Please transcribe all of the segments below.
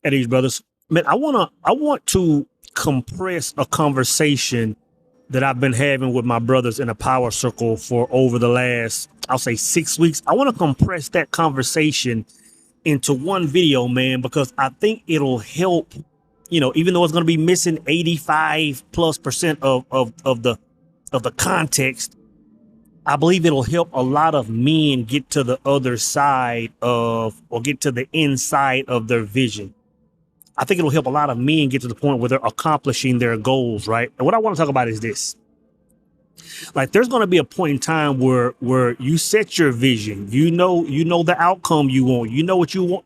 Hey, these brothers, man, I want to compress a conversation that I've been having with my brothers in a power circle for over the last, I'll say 6 weeks. I want to compress that conversation into one video, man, because I think it'll help, even though it's going to be missing 85+% of the context. I believe it'll help a lot of men get to the other side of, or get to the inside of their vision. I think it'll help a lot of men get to the point where they're accomplishing their goals, right? And what I want to talk about is this. Like, there's going to be a point in time where you set your vision, you know the outcome you want, what you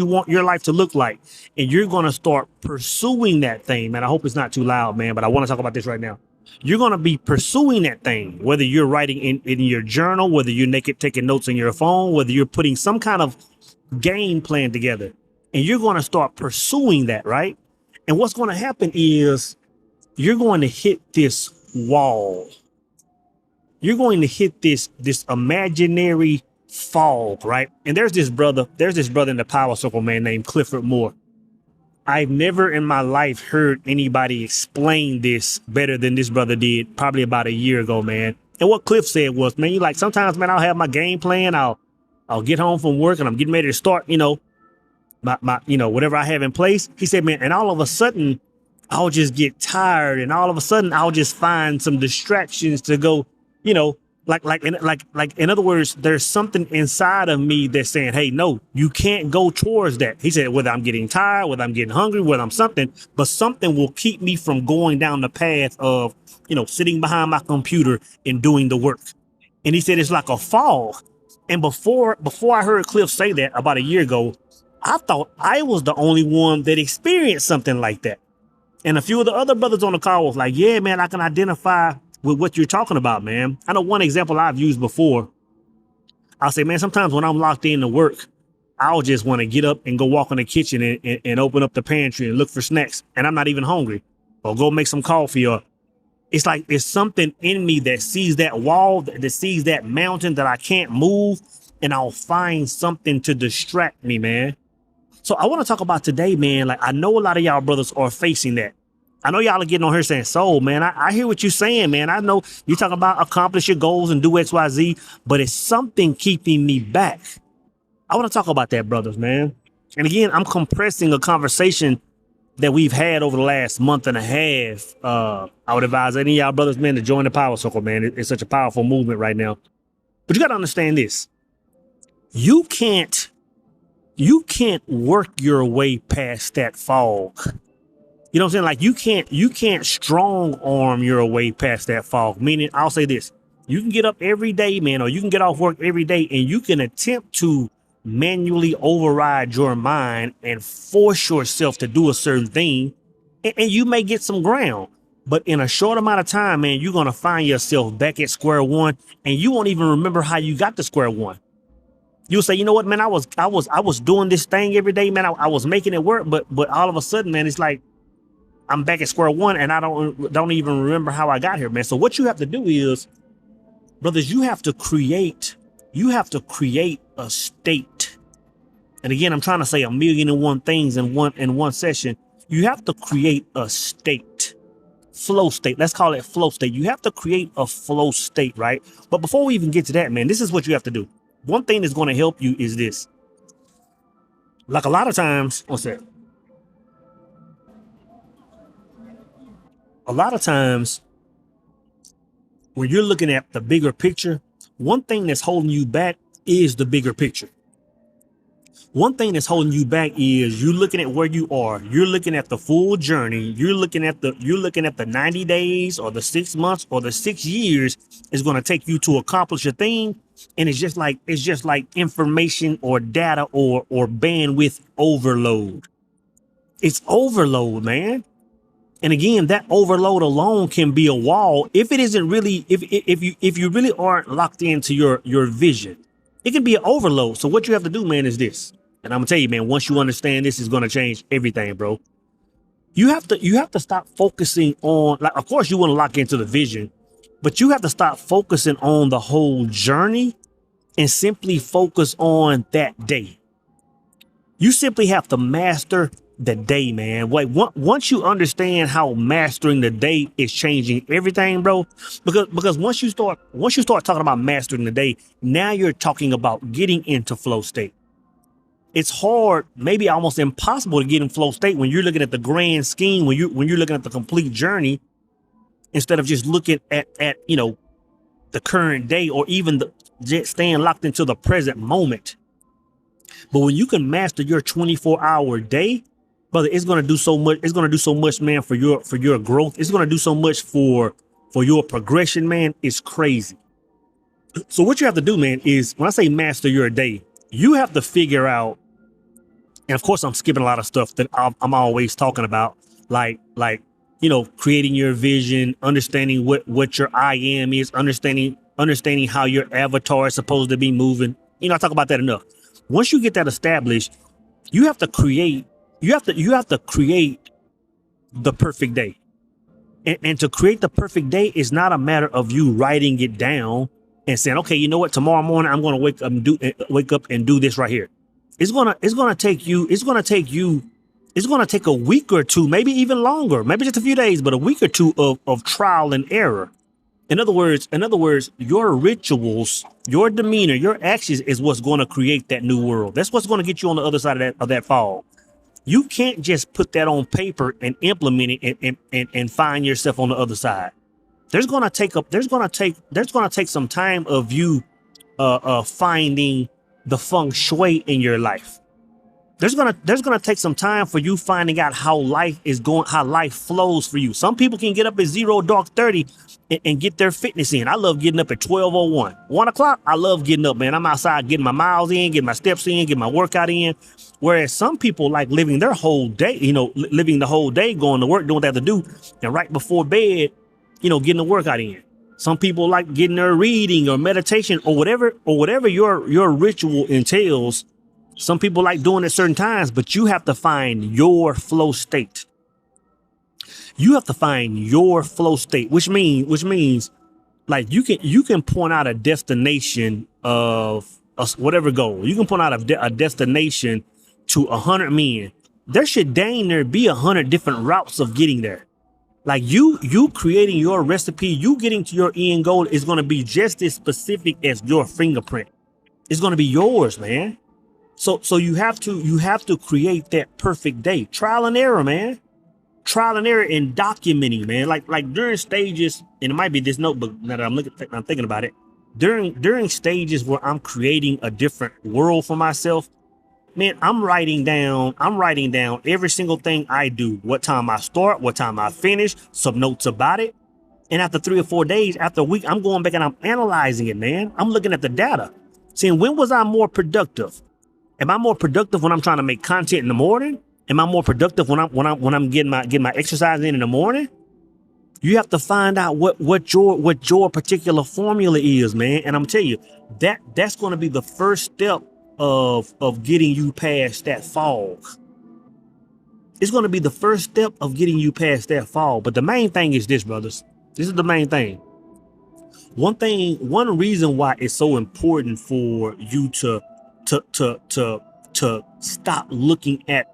want your life to look like, and you're going to start pursuing that thing, man. I hope it's not too loud, man, but I want to talk about this right now. You're going to be pursuing that thing, whether you're writing in your journal, whether you're taking notes on your phone, whether you're putting some kind of game plan together, and you're going to start pursuing that, right? And what's going to happen is you're going to hit this wall. You're going to hit this imaginary fog, right? And there's this brother in the power circle, man, named Clifford Moore. I've never in my life heard anybody explain this better than this brother did probably about a year ago, man. And what Cliff said was, man, sometimes, man, I'll have my game plan. I'll get home from work and I'm getting ready to start, my whatever I have in place. He said, man, and all of a sudden I'll just get tired, and all of a sudden I'll just find some distractions to go, in other words, there's something inside of me that's saying, hey, no, you can't go towards that. He said, whether I'm getting tired, whether I'm getting hungry, whether I'm something, but something will keep me from going down the path of, sitting behind my computer and doing the work. And he said, it's like a fog. And before I heard Cliff say that about a year ago, I thought I was the only one that experienced something like that. And a few of the other brothers on the call was like, yeah, man, I can identify with what you're talking about, man. I know one example I've used before. I'll say, man, sometimes when I'm locked into work, I'll just want to get up and go walk in the kitchen and open up the pantry and look for snacks. And I'm not even hungry, or go make some coffee. Or it's like it's something in me that sees that wall, that sees that mountain that I can't move. And I'll find something to distract me, man. So I want to talk about today, man. Like, I know a lot of y'all brothers are facing that. I know y'all are getting on here saying, Soul, man, I hear what you're saying, man. I know you're talking about accomplish your goals and do X, Y, Z, but it's something keeping me back. I want to talk about that, brothers, man. And again, I'm compressing a conversation that we've had over the last month and a half. I would advise any of y'all brothers, man, to join the power circle, man. It's such a powerful movement right now. But you got to understand this. You can't work your way past that fog. You know what I'm saying? Like, you can't strong arm your way past that fog. Meaning, I'll say this: you can get up every day, man, or you can get off work every day, and you can attempt to manually override your mind and force yourself to do a certain thing, and you may get some ground. But in a short amount of time, man, you're gonna find yourself back at square one, and you won't even remember how you got to square one. You'll say, you know what, man, I was doing this thing every day, man. I was making it work, but all of a sudden, man, it's like I'm back at square one, and I don't even remember how I got here, man. So what you have to do is, brothers, you have to create a state. And again, I'm trying to say 1,000,001 things in one session. You have to create a state, flow state. Let's call it flow state. You have to create a flow state, right? But before we even get to that, man, this is what you have to do. One thing that's going to help you is this. Like, a lot of times, a lot of times when you're looking at the bigger picture, one thing that's holding you back is the bigger picture. One thing that's holding you back is you're looking at where you are. You're looking at the full journey. You're looking at the 90 days or the 6 months or the 6 years is going to take you to accomplish a thing. And it's just like information or data or bandwidth overload. It's overload, man. And again, that overload alone can be a wall if it isn't really, if you really aren't locked into your vision. It can be an overload. So what you have to do, man, is this. And I'm gonna tell you, man, once you understand this, is gonna change everything, bro. You have to stop focusing on, like, of course you want to lock into the vision, but you have to stop focusing on the whole journey and simply focus on that day. You simply have to master the day, man. Like once you understand how mastering the day is changing everything, bro. Because once you start talking about mastering the day, now you're talking about getting into flow state. It's hard, maybe almost impossible to get in flow state when you're looking at the grand scheme, when you're looking at the complete journey, instead of just looking at the current day, or even just staying locked into the present moment. But when you can master your 24-hour day, brother, it's gonna do so much. It's gonna do so much, man, for your growth. It's gonna do so much for your progression, man. It's crazy. So what you have to do, man, is when I say master your day, you have to figure out. And of course, I'm skipping a lot of stuff that I'm always talking about, like creating your vision, understanding what your I am is, understanding how your avatar is supposed to be moving. I talk about that enough. Once you get that established, you have to create the perfect day. And to create the perfect day is not a matter of you writing it down and saying, okay, you know what, tomorrow morning I'm going to wake up and do this right here. It's going to take a week or two, maybe even longer, maybe just a few days, but a week or two of trial and error. In other words, your rituals, your demeanor, your actions is what's going to create that new world. That's what's going to get you on the other side of that fog. You can't just put that on paper and implement it and find yourself on the other side. There's going to take some time of you finding the feng shui in your life. There's gonna take some time for you finding out how life flows for you. Some people can get up at 0 dark 30 and get their fitness in. I love getting up at 12:01, 1 o'clock. I love getting up, man. I'm outside getting my miles in, getting my steps in, getting my workout in. Whereas some people like living their whole day, living the whole day, going to work, doing what they have to do, and right before bed, getting the workout in. Some people like getting their reading or meditation or whatever your ritual entails. Some people like doing it certain times, but you have to find your flow state. You have to find your flow state, which means like you can point out a destination of whatever goal. You can point out a destination to 100 men. There should dang near be 100 different routes of getting there. Like you creating your recipe, you getting to your end goal is going to be just as specific as your fingerprint. It's going to be yours, man. So you have to create that perfect day. Trial and error, man. Trial and error and documenting, man. Like during stages, and it might be this notebook now that I'm thinking about it. During stages where I'm creating a different world for myself, man, I'm writing down every single thing I do. What time I start, what time I finish, some notes about it. And after 3 or 4 days, after a week, I'm going back and I'm analyzing it, man. I'm looking at the data, seeing when was I more productive. Am I more productive when I'm trying to make content in the morning? Am I more productive when I'm getting my exercise in the morning? You have to find out what your particular formula is, man. And I'm telling you, that's going to be the first step of getting you past that fog. It's going to be the first step of getting you past that fog. But the main thing is this, brothers. This is the main thing. One reason why it's so important for you to stop looking at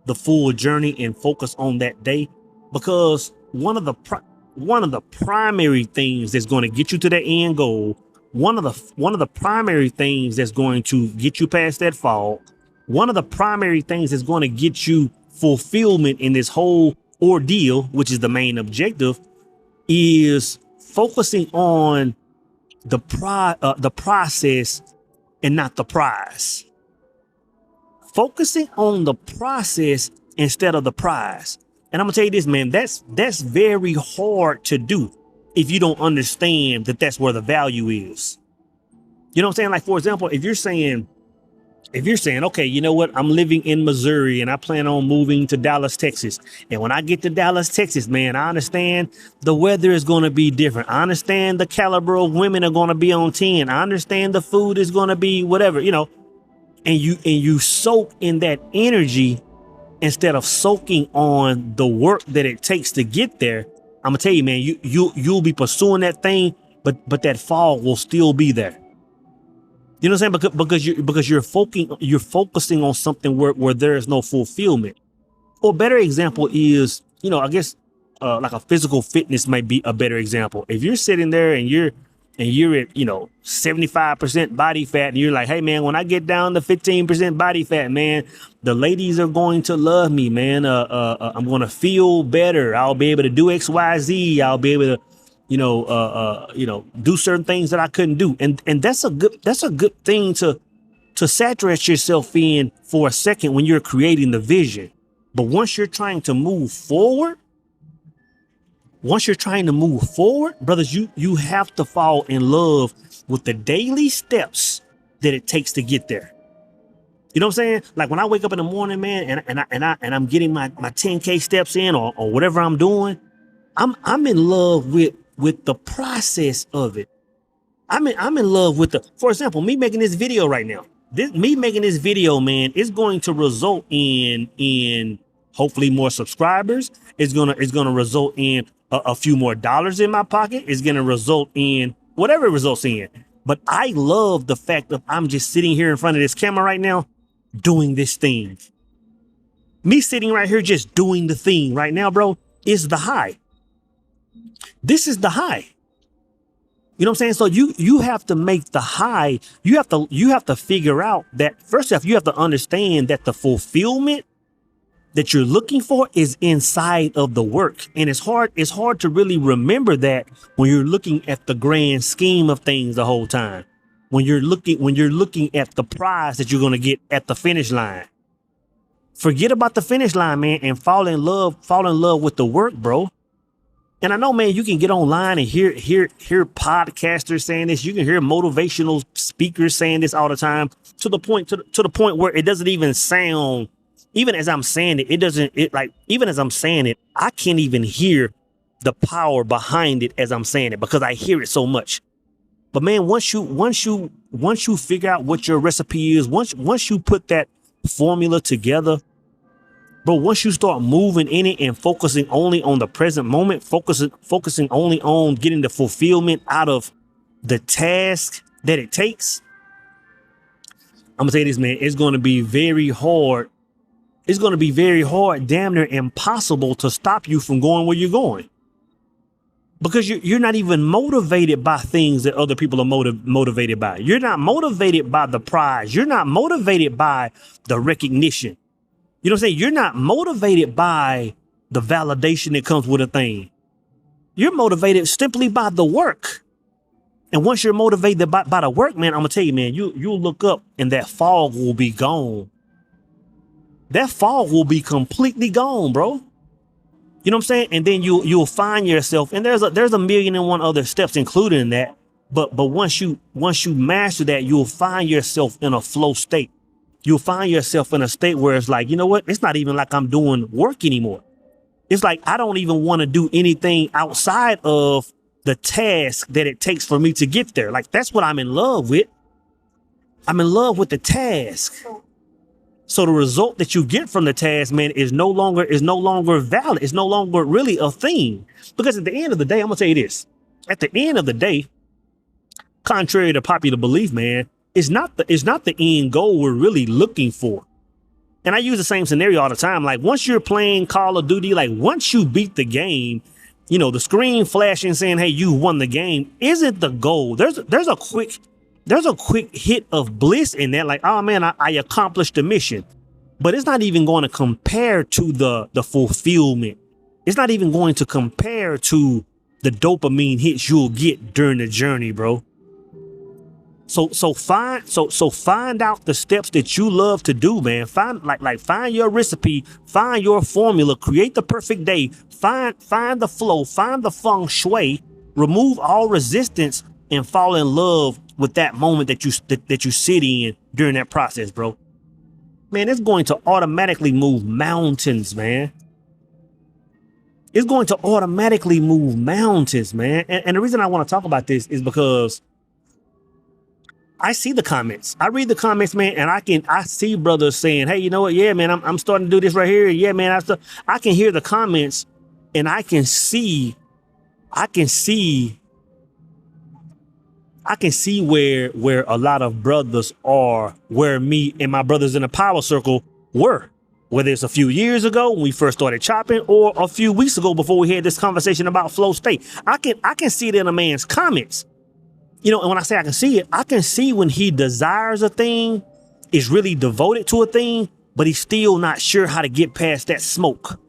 the full journey and focus on that day, because one of the primary things that's going to get you to that end goal, one of the primary things that's going to get you past that fall, one of the primary things that's going to get you fulfillment in this whole ordeal, which is the main objective, is focusing on the process and not the prize. Focusing on the process instead of the prize. And I'm gonna tell you this, man, that's very hard to do if you don't understand that that's where the value is. You know what I'm saying? Like, for example, if you're saying, okay, you know what? I'm living in Missouri and I plan on moving to Dallas, Texas. And when I get to Dallas, Texas, man, I understand the weather is going to be different. I understand the caliber of women are going to be on 10. I understand the food is going to be whatever, and you soak in that energy instead of soaking on the work that it takes to get there. I'm gonna tell you, man, you'll be pursuing that thing, but that fog will still be there. You know what I'm saying? Because you're focusing on something where there is no fulfillment. Or a better example is, I guess like a physical fitness might be a better example. If you're sitting there and you're at 75% body fat, and you're like, hey man, when I get down to 15% body fat, man, the ladies are going to love me, man. I'm going to feel better. I'll be able to do XYZ. I'll be able to do certain things that I couldn't do. And that's a good thing to saturate yourself in for a second when you're creating the vision. But once you're trying to move forward, brothers, you have to fall in love with the daily steps that it takes to get there. You know what I'm saying? Like when I wake up in the morning, man, and I'm getting my 10K steps in or whatever I'm doing, I'm in love with the process of it. I'm in love with for example, me making this video right now. Me making this video, man, is going to result in hopefully more subscribers. It's gonna result in a few more dollars in my pocket. It's gonna result in whatever it results in. But I love the fact that I'm just sitting here in front of this camera right now, doing this thing. Me sitting right here just doing the thing right now, bro, is the high. This is the high. You know what I'm saying? So you have to make the high. You have to figure out that first off, you have to understand that the fulfillment that you're looking for is inside of the work. And it's hard to really remember that when you're looking at the grand scheme of things the whole time. When you're looking at the prize that you're going to get at the finish line. Forget about the finish line, man, and fall in love with the work, bro. And I know, man, you can get online and hear podcasters saying this. You can hear motivational speakers saying this all the time to the point where it doesn't even sound, even as I'm saying it, even as I'm saying it, I can't even hear the power behind it as I'm saying it because I hear it so much. But man, once you figure out what your recipe is, once you put that formula together, bro, once you start moving in it and focusing only on the present moment, focusing only on getting the fulfillment out of the task that it takes, I'm gonna say this, man, it's gonna be very hard. It's gonna be very hard, damn near impossible to stop you from going where you're going. Because you're not even motivated by things that other people are motivated by. You're not motivated by the prize. You're not motivated by the recognition. You know what I'm saying? You're not motivated by the validation that comes with a thing. You're motivated simply by the work. And once you're motivated by the work, man, I'm gonna tell you, man, you'll look up and that fog will be gone. That fog will be completely gone, bro. You know what I'm saying? And then you'll find yourself, and there's a million and one other steps included in that. But once you master that, you'll find yourself in a flow state. You'll find yourself in a state where it's like, you know what? It's not even like I'm doing work anymore. It's like I don't even want to do anything outside of the task that it takes for me to get there. Like that's what I'm in love with. I'm in love with the task. So the result that you get from the task, man, is no longer valid. It's no longer really a thing. Because at the end of the day, I'm gonna tell you this. At the end of the day, contrary to popular belief, man, it's not the end goal we're really looking for. And I use the same scenario all the time. Like once you're playing Call of Duty, like once you beat the game, you know, the screen flashing saying, hey, you won the game isn't the goal. There's a quick hit of bliss in that. Like, oh man, I accomplished the mission. But it's not even going to compare to the fulfillment. It's not even going to compare to the dopamine hits you'll get during the journey, bro. So find out the steps that you love to do, man. Find your recipe, find your formula, create the perfect day, find the flow, find the feng shui, remove all resistance, and fall in love with that moment that you sit in during that process, bro. Man, it's going to automatically move mountains, man. It's going to automatically move mountains, man. And the reason I want to talk about this is because I see the comments. I read the comments, man, and I see brothers saying, hey, you know what? Yeah, man, I'm starting to do this right here. Yeah, man, I can hear the comments and I can see I can see where a lot of brothers are, where me and my brothers in the power circle were. Whether it's a few years ago when we first started chopping, or a few weeks ago before we had this conversation about flow state. I can see it in a man's comments. You know, and when I say I can see it, I can see when he desires a thing, is really devoted to a thing, but he's still not sure how to get past that smoke.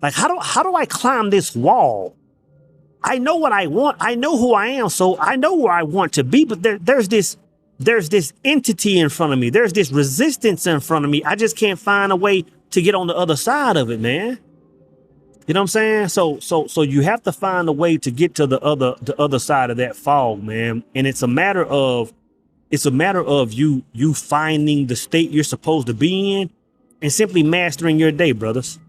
Like, how do I climb this wall? I know what I want. I know who I am. So I know where I want to be, but there's this entity in front of me. There's this resistance in front of me. I just can't find a way to get on the other side of it, man. You know what I'm saying? So you have to find a way to get to the other side of that fog, man. And it's a matter of you finding the state you're supposed to be in and simply mastering your day, brothers.